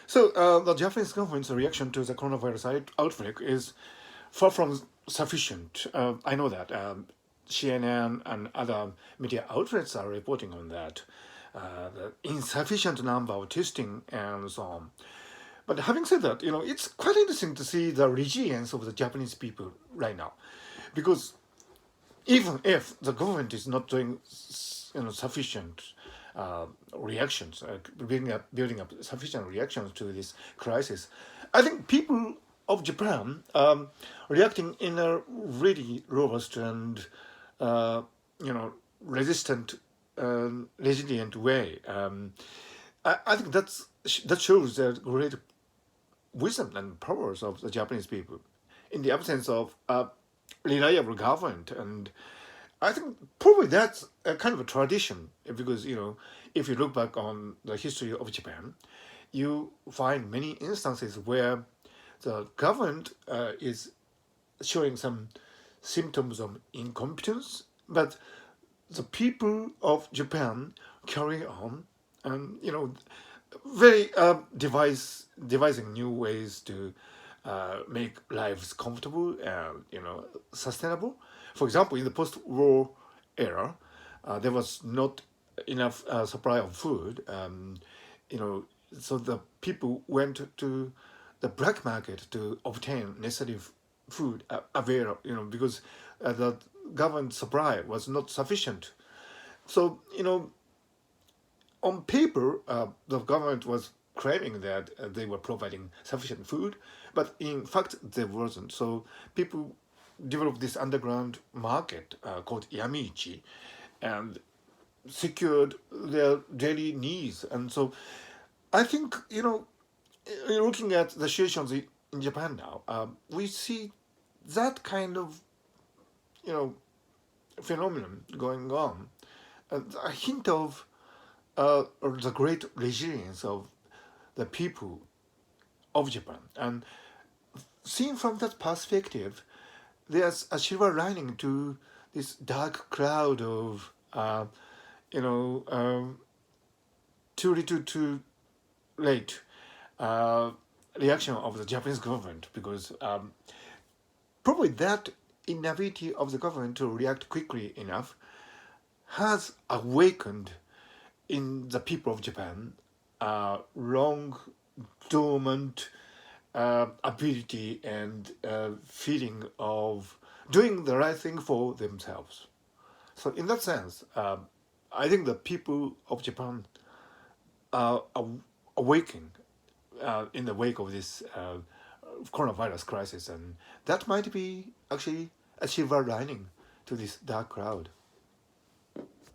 So the Japanese government's reaction to the coronavirus outbreak is far from sufficient. I know that CNN and other media outlets are reporting on that. The insufficient number of testing and so on. But having said that, it's quite interesting to see the resilience of the Japanese people right now, because even if the government is not doing sufficient reactions, building up sufficient reactions to this crisis, I think people of Japan reacting in a really robust and uh, you know resistant, resilient way. I think that shows the great wisdom and powers of the Japanese people in the absence of a reliable government. And I think probably that's a kind of a tradition because, if you look back on the history of Japan, you find many instances where the government is showing some symptoms of incompetence, but the people of Japan carry on and, very devising new ways to make lives comfortable and sustainable. For example, in the post-war era, there was not enough supply of food. You know, so the people went to the black market to obtain necessary food available. Because the government supply was not sufficient. So on paper, the government was claiming that they were providing sufficient food, but in fact, they wasn't. So people developed this underground market called Yamiichi and secured their daily needs. And so I think, looking at the situations in Japan now, we see that kind of, you know, phenomenon going on. A hint of the great resilience of the people of Japan. And seen from that perspective, there's a silver lining to this dark cloud of, you know, too little, too late uh, reaction of the Japanese government, because probably that inability of the government to react quickly enough has awakened in the people of Japan long dormant ability and feeling of doing the right thing for themselves. So in that sense, I think the people of Japan are awakening in the wake of this coronavirus crisis, and that might be actually a silver lining to this dark cloud.